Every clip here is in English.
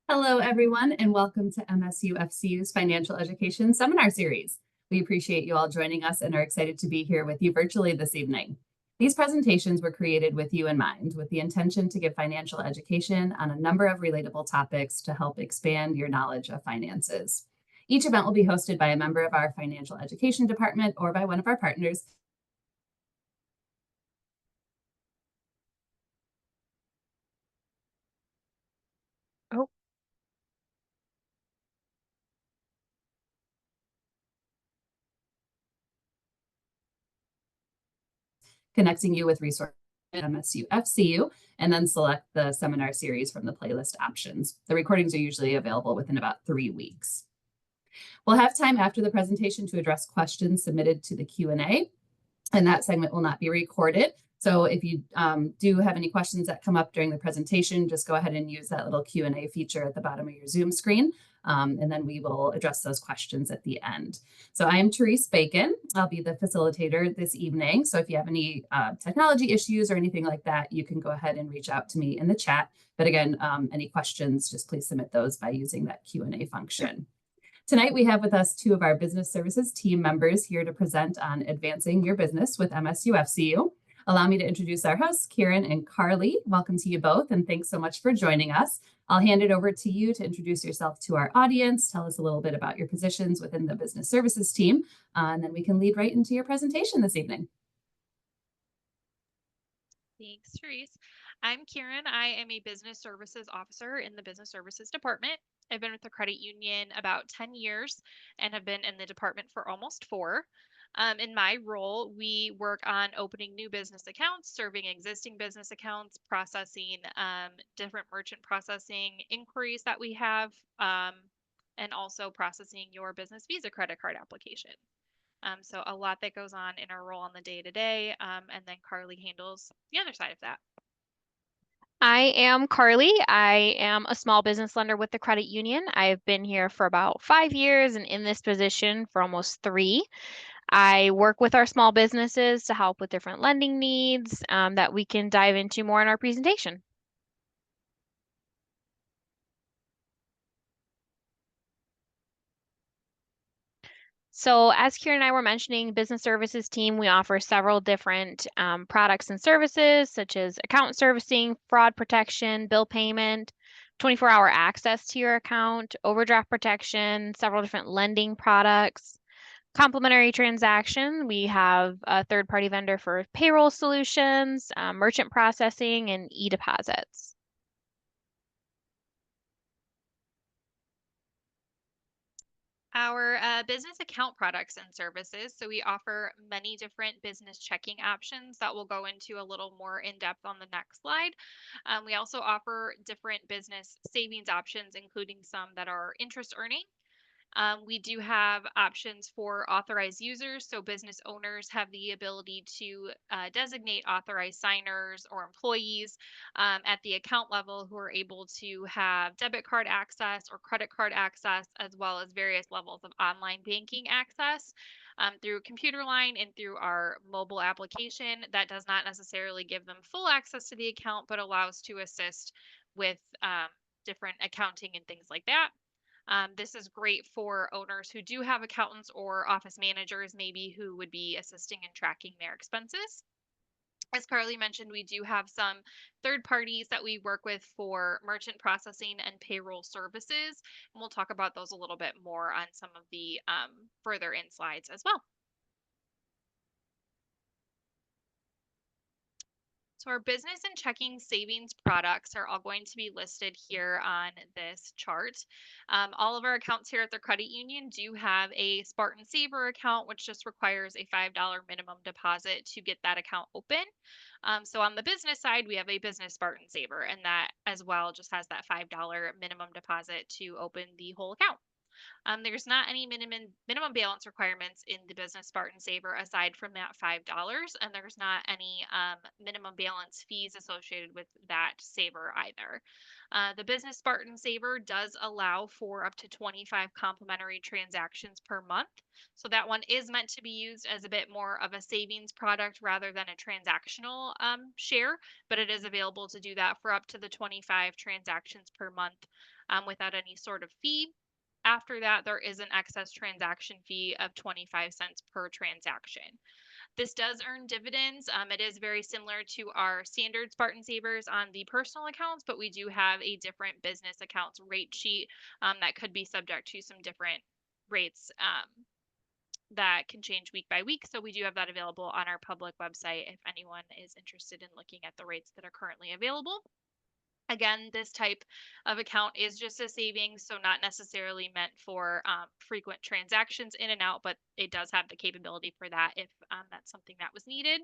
Hello, everyone, and welcome to MSUFCU's Financial Education Seminar Series. We appreciate you all joining us and are excited to be here with you virtually this evening. These presentations were created with you in mind, with the intention to give financial education on a number of relatable topics to help expand your knowledge of finances. Each event will be hosted by a member of our financial education department or by one of our partners. Oh, Connecting you with resources at MSUFCU, and then select the seminar series from the playlist options. The recordings are usually available within about 3 weeks. We'll have time after the presentation to address questions submitted to the Q&A, and that segment will not be recorded. So if you do have any questions that come up during the presentation, just go ahead and use that little Q&A feature at the bottom of your Zoom screen, and then we will address those questions at the end. So I am Therese Bacon. I'll be the facilitator this evening. So if you have any technology issues or anything like that, you can go ahead and reach out to me in the chat. But again, any questions, just please submit those by using that Q&A function. Tonight, we have with us two of our business services team members here to present on advancing your business with MSUFCU. Allow me to introduce our hosts, Kieran and Carly. Welcome to you both, and thanks so much for joining us. I'll hand it over to you to introduce yourself to our audience, tell us a little bit about your positions within the business services team, and then we can lead right into your presentation this evening. Thanks, Therese. I'm Kieran. I am a business services officer in the business services department. I've been with the credit union about 10 years and have been in the department for almost 4. In my role, we work on opening new business accounts, serving existing business accounts, processing different merchant processing inquiries that we have, and also processing your business Visa credit card application. So a lot that goes on in our role on the day-to-day, and then Carly handles the other side of that. I am Carly. I am a small business lender with the credit union. I've been here for about 5 years and in this position for almost 3. I work with our small businesses to help with different lending needs that we can dive into more in our presentation. So as Kieran and I were mentioning, business services team, we offer several different products and services such as account servicing, fraud protection, bill payment, 24-hour access to your account, overdraft protection, several different lending products, complementary transaction. We have a third-party vendor for payroll solutions, merchant processing, and e-deposits. Our business account products and services. So we offer many different business checking options that we'll go into a little more in depth on the next slide. We also offer different business savings options, including some that are interest earning. We do have options for authorized users. So business owners have the ability to designate authorized signers or employees at the account level who are able to have debit card access or credit card access, as well as various levels of online banking access through computer line and through our mobile application. That does not necessarily give them full access to the account, but allows to assist with different accounting and things like that. This is great for owners who do have accountants or office managers, maybe who would be assisting in tracking their expenses. As Carly mentioned, we do have some third parties that we work with for merchant processing and payroll services. And we'll talk about those a little bit more on some of the further in slides as well. So our business and checking savings products are all going to be listed here on this chart. All of our accounts here at the credit union do have a Spartan Saver account, which just requires a $5 minimum deposit to get that account open. So on the business side, we have a business Spartan Saver, and that as well just has that $5 minimum deposit to open the whole account. There's not any minimum balance requirements in the business Spartan Saver aside from that $5, and there's not any minimum balance fees associated with that saver either. The business Spartan Saver does allow for up to 25 complimentary transactions per month. So that one is meant to be used as a bit more of a savings product rather than a transactional share, but it is available to do that for up to the 25 transactions per month. without any sort of fee. After that, there is an excess transaction fee of 25 cents per transaction. This does earn dividends. It is very similar to our standard Spartan Savers on the personal accounts, but we do have a different business accounts rate sheet that could be subject to some different rates that can change week by week. So we do have that available on our public website if anyone is interested in looking at the rates that are currently available. Again, this type of account is just a savings, so not necessarily meant for frequent transactions in and out, but it does have the capability for that if that's something that was needed.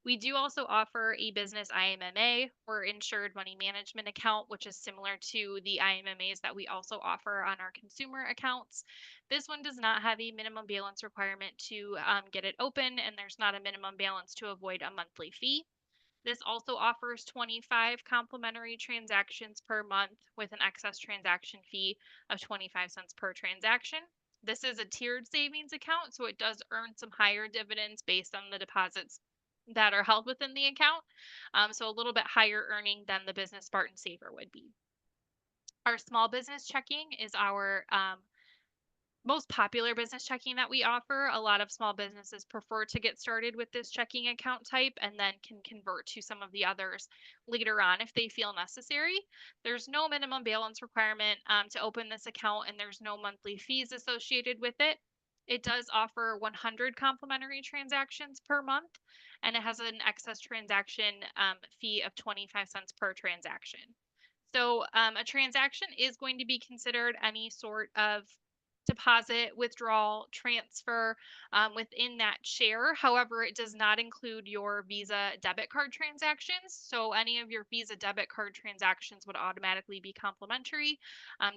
We do also offer a business IMMA or insured money management account, which is similar to the IMMAs that we also offer on our consumer accounts. This one does not have a minimum balance requirement to get it open, and there's not a minimum balance to avoid a monthly fee. This also offers 25 complimentary transactions per month with an excess transaction fee of 25 cents per transaction. This is a tiered savings account, so it does earn some higher dividends based on the deposits that are held within the account. So a little bit higher earning than the Business Spartan Saver would be. Our small business checking is our most popular business checking that we offer. A lot of small businesses prefer to get started with this checking account type and then can convert to some of the others later on if they feel necessary. There's no minimum balance requirement to open this account, and there's no monthly fees associated with it. It does offer 100 complimentary transactions per month, and it has an excess transaction fee of 25 cents per transaction. So a transaction is going to be considered any sort of deposit, withdrawal, transfer within that share. However, it does not include your Visa debit card transactions. So any of your Visa debit card transactions would automatically be complimentary.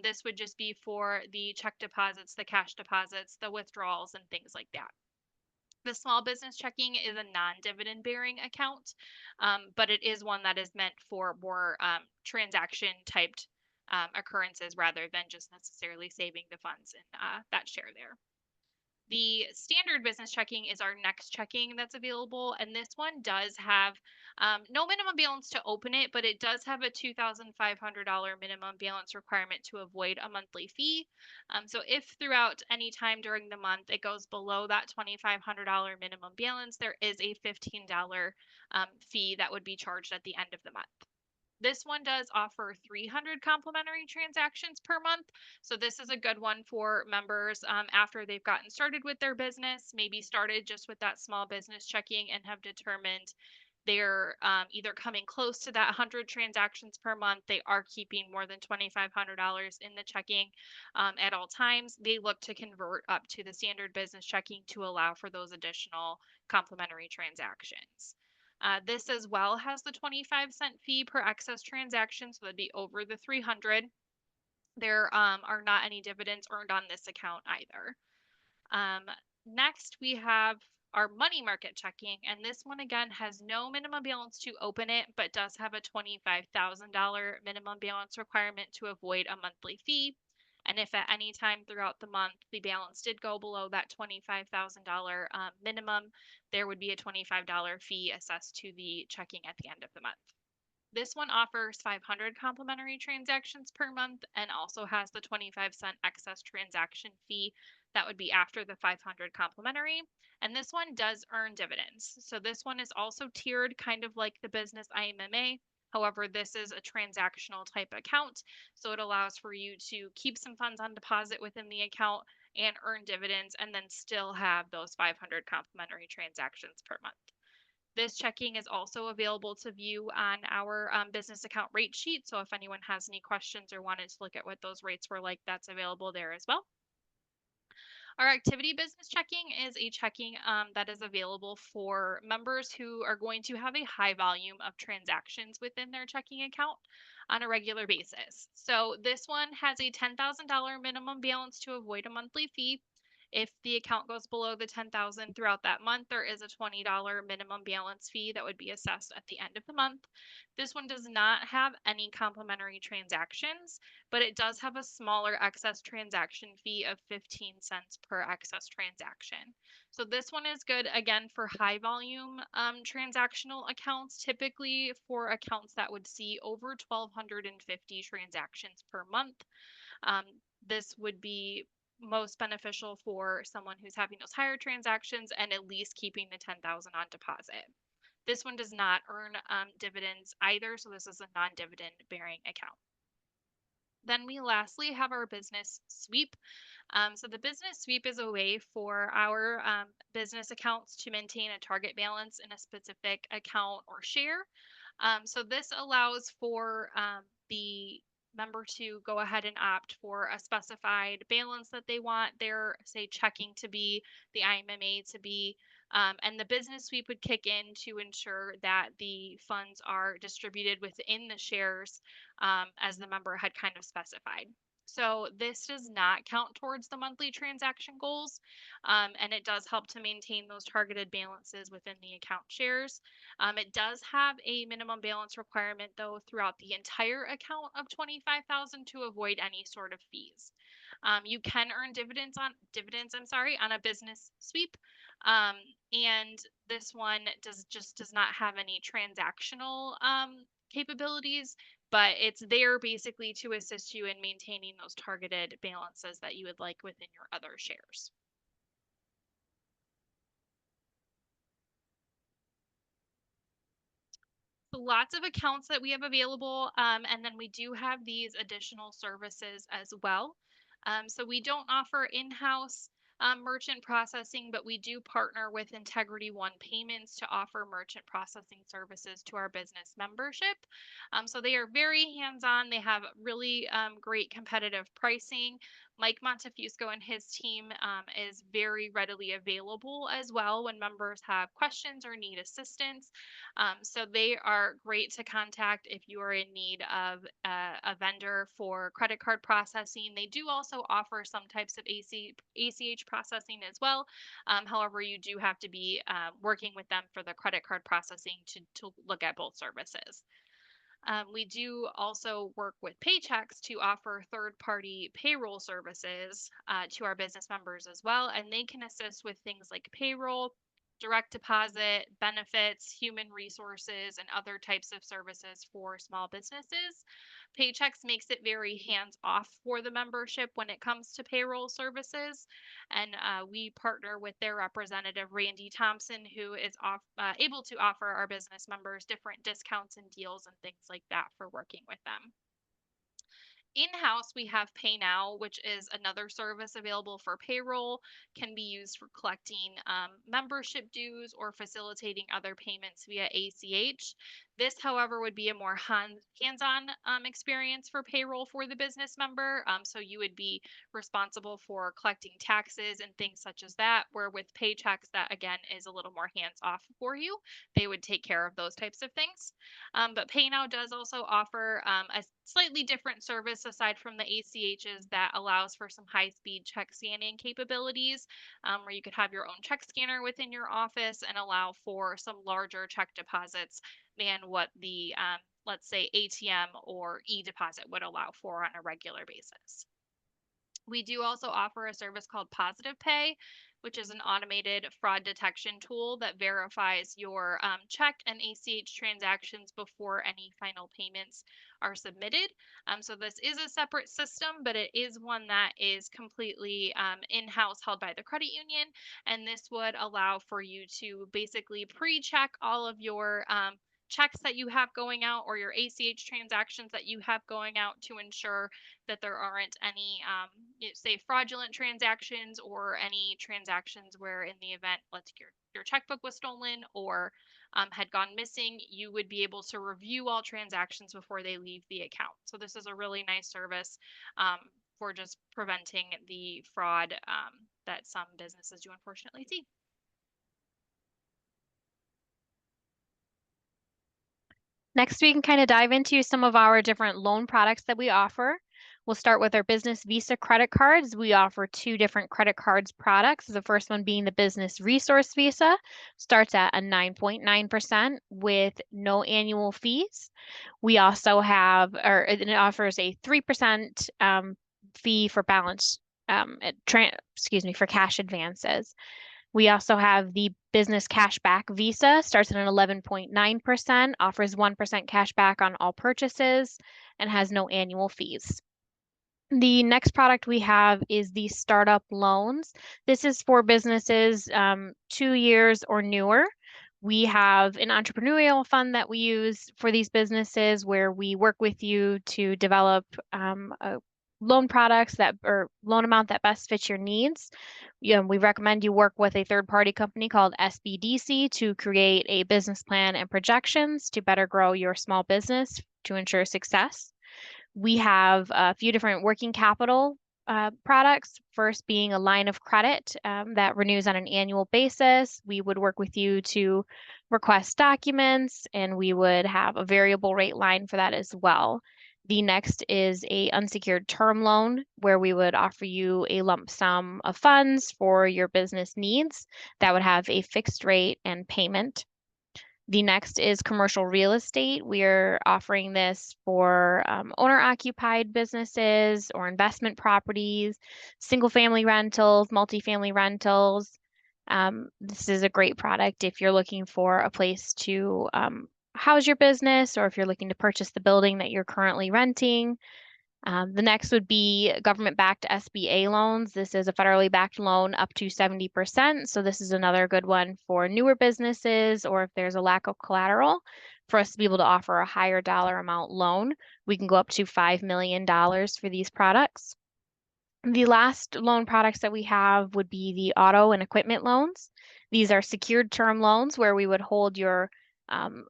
This would just be for the check deposits, the cash deposits, the withdrawals, and things like that. The small business checking is a non-dividend bearing account, but it is one that is meant for more transaction typed occurrences rather than just necessarily saving the funds in that share there. The standard business checking is our next checking that's available, and this one does have no minimum balance to open it, but it does have a $2,500 minimum balance requirement to avoid a monthly fee. So if throughout any time during the month it goes below that $2,500 minimum balance, there is a $15 fee that would be charged at the end of the month. This one does offer 300 complimentary transactions per month. So this is a good one for members after they've gotten started with their business, maybe started just with that small business checking and have determined they're either coming close to that 100 transactions per month. They are keeping more than $2,500 in the checking at all times. They look to convert up to the standard business checking to allow for those additional complimentary transactions. This as well has the 25-cent fee per excess transaction, so that'd be over the 300. There are not any dividends earned on this account either. Next, we have our money market checking, and this one again has no minimum balance to open it, but does have a $25,000 minimum balance requirement to avoid a monthly fee. And if at any time throughout the month the balance did go below that $25,000 minimum, there would be a $25 fee assessed to the checking at the end of the month. This one offers 500 complimentary transactions per month and also has the 25-cent excess transaction fee. That would be after the 500 complimentary. And this one does earn dividends. So this one is also tiered, kind of like the business IMMA. However, this is a transactional type account, so it allows for you to keep some funds on deposit within the account and earn dividends and then still have those 500 complimentary transactions per month. This checking is also available to view on our business account rate sheet. So if anyone has any questions or wanted to look at what those rates were like, that's available there as well. Our activity business checking is a checking that is available for members who are going to have a high volume of transactions within their checking account on a regular basis. So this one has a $10,000 minimum balance to avoid a monthly fee. If the account goes below the 10,000 throughout that month, there is a $20 minimum balance fee that would be assessed at the end of the month. This one does not have any complimentary transactions, but it does have a smaller excess transaction fee of 15 cents per excess transaction. So this one is good again for high volume transactional accounts, typically for accounts that would see over 1,250 transactions per month. Um, this would be most beneficial for someone who's having those higher transactions and at least keeping the 10,000 on deposit. This one does not earn dividends either, so this is a non-dividend bearing account. Then we lastly have our business sweep. So the business sweep is a way for our business accounts to maintain a target balance in a specific account or share. So this allows for the member to go ahead and opt for a specified balance that they want their, say, checking to be, the IMMA to be, and the business sweep would kick in to ensure that the funds are distributed within the shares as the member had kind of specified. So this does not count towards the monthly transaction goals, and it does help to maintain those targeted balances within the account shares. It does have a minimum balance requirement though throughout the entire account of 25,000 to avoid any sort of fees. You can earn dividends on a business sweep, and this one does not have any transactional capabilities, but it's there basically to assist you in maintaining those targeted balances that you would like within your other shares. So lots of accounts that we have available, and then we do have these additional services as well. So we don't offer in-house merchant processing, but we do partner with Integrity One Payments to offer merchant processing services to our business membership. So they are very hands-on. They have really great competitive pricing. Mike Montefusco and his team is very readily available as well when members have questions or need assistance. So they are great to contact if you are in need of a vendor for credit card processing. They do also offer some types of ACH processing as well. However, you do have to be working with them for the credit card processing to look at both services. We do also work with Paychex to offer third-party payroll services to our business members as well, and they can assist with things like payroll, direct deposit, benefits, human resources, and other types of services for small businesses. Paychex makes it very hands-off for the membership when it comes to payroll services, and we partner with their representative, Randy Thompson, who is able to offer our business members different discounts and deals and things like that for working with them. In-house, we have Pay Now, which is another service available for payroll, can be used for collecting membership dues or facilitating other payments via ACH. This, however, would be a more hands-on experience for payroll for the business member. So you would be responsible for collecting taxes and things such as that, where with Paychex, that again is a little more hands-off for you. They would take care of those types of things. But PayNow does also offer a slightly different service aside from the ACHs that allows for some high-speed check scanning capabilities, where you could have your own check scanner within your office and allow for some larger check deposits than what the, let's say, ATM or e-deposit would allow for on a regular basis. We do also offer a service called Positive Pay, which is an automated fraud detection tool that verifies your check and ACH transactions before any final payments are submitted. So this is a separate system, but it is one that is completely in-house held by the credit union. And this would allow for you to basically pre-check all of your checks that you have going out or your ACH transactions that you have going out to ensure that there aren't any, say, fraudulent transactions or any transactions where in the event, your checkbook was stolen or had gone missing, you would be able to review all transactions before they leave the account. So this is a really nice service for just preventing the fraud that some businesses do unfortunately see. Next, we can kind of dive into some of our different loan products that we offer. We'll start with our business Visa credit cards. We offer two different credit cards products. The first one being the business resource Visa, starts at a 9.9% with no annual fees. We also have, or it offers a 3% fee for balance, for cash advances. We also have the business cashback Visa, starts at an 11.9%, offers 1% cashback on all purchases, and has no annual fees. The next product we have is the startup loans. This is for businesses 2 years or newer. We have an entrepreneurial fund that we use for these businesses where we work with you to develop loan products or loan amount that best fits your needs. We recommend you work with a third-party company called SBDC to create a business plan and projections to better grow your small business to ensure success. We have a few different working capital products. First being a line of credit that renews on an annual basis. We would work with you to request documents, and we would have a variable rate line for that as well. The next is a unsecured term loan where we would offer you a lump sum of funds for your business needs that would have a fixed rate and payment. The next is commercial real estate. We're offering this for owner-occupied businesses or investment properties, single-family rentals, multifamily rentals. This is a great product if you're looking for a place to house your business, or if you're looking to purchase the building that you're currently renting. The next would be government-backed SBA loans. This is a federally backed loan up to 70%. So this is another good one for newer businesses, or if there's a lack of collateral, for us to be able to offer a higher dollar amount loan. We can go up to $5 million for these products. The last loan products that we have would be the auto and equipment loans. These are secured term loans where we would hold your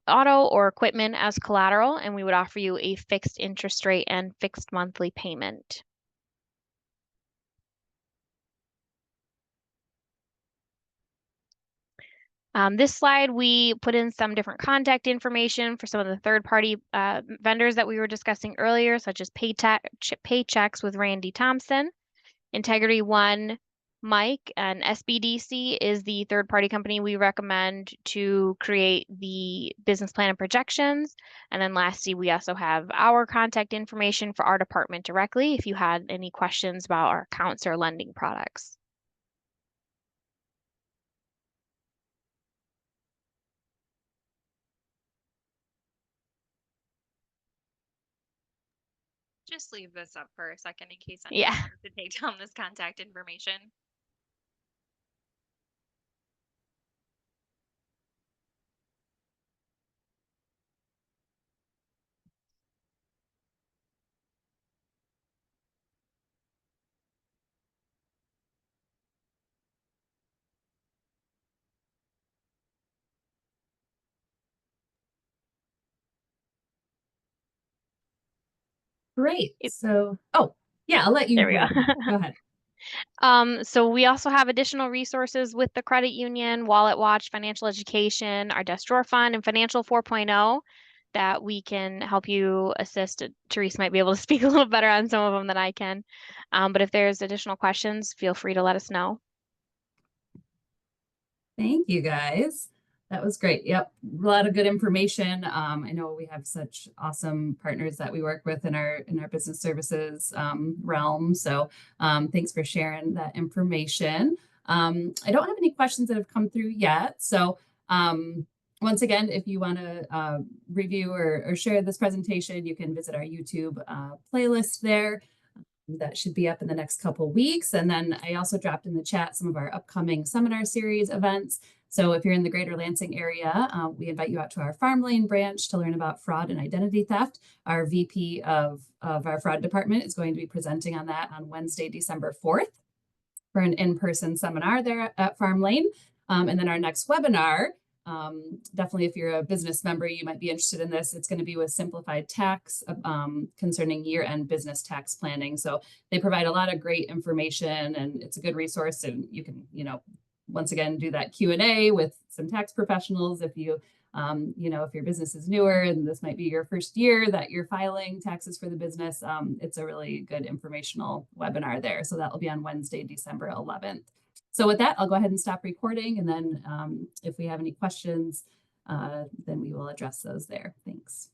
auto or equipment as collateral, and we would offer you a fixed interest rate and fixed monthly payment. This slide, we put in some different contact information for some of the third-party vendors that we were discussing earlier, such as Paychecks with Randy Thompson, Integrity One, Mike, and SBDC is the third-party company we recommend to create the business plan and projections. And then lastly, we also have our contact information for our department directly if you had any questions about our accounts or lending products. Just leave this up for a second in case anyone wants to take down this contact information. Great. So, oh, yeah, I'll let you. There we go. Go ahead. So we also have additional resources with the credit union, Wallet Watch, Financial Education, our Desk Drawer Fund, and Financial 4.0 that we can help you assist. Therese might be able to speak a little better on some of them than I can. But if there's additional questions, feel free to let us know. Thank you, guys. That was great. Yep, a lot of good information. I know we have such awesome partners that we work with in our business services realm. So thanks for sharing that information. I don't have any questions that have come through yet. So once again, if you want to review or share this presentation, you can visit our YouTube playlist there. That should be up in the next couple of weeks. And then I also dropped in the chat some of our upcoming seminar series events. So if you're in the greater Lansing area, we invite you out to our Farm Lane branch to learn about fraud and identity theft. Our VP of our fraud department is going to be presenting on that on Wednesday, December 4th for an in-person seminar there at Farm Lane. And then our next webinar, definitely if you're a business member, you might be interested in this. It's going to be with Simplified Tax concerning year-end business tax planning. So they provide a lot of great information, and it's a good resource. And you can, once again, do that Q&A with some tax professionals if you You know, if your business is newer and this might be your first year that you're filing taxes for the business, it's a really good informational webinar there. So that will be on Wednesday, December 11th. So with that, I'll go ahead and stop recording. And then if we have any questions, then we will address those there. Thanks.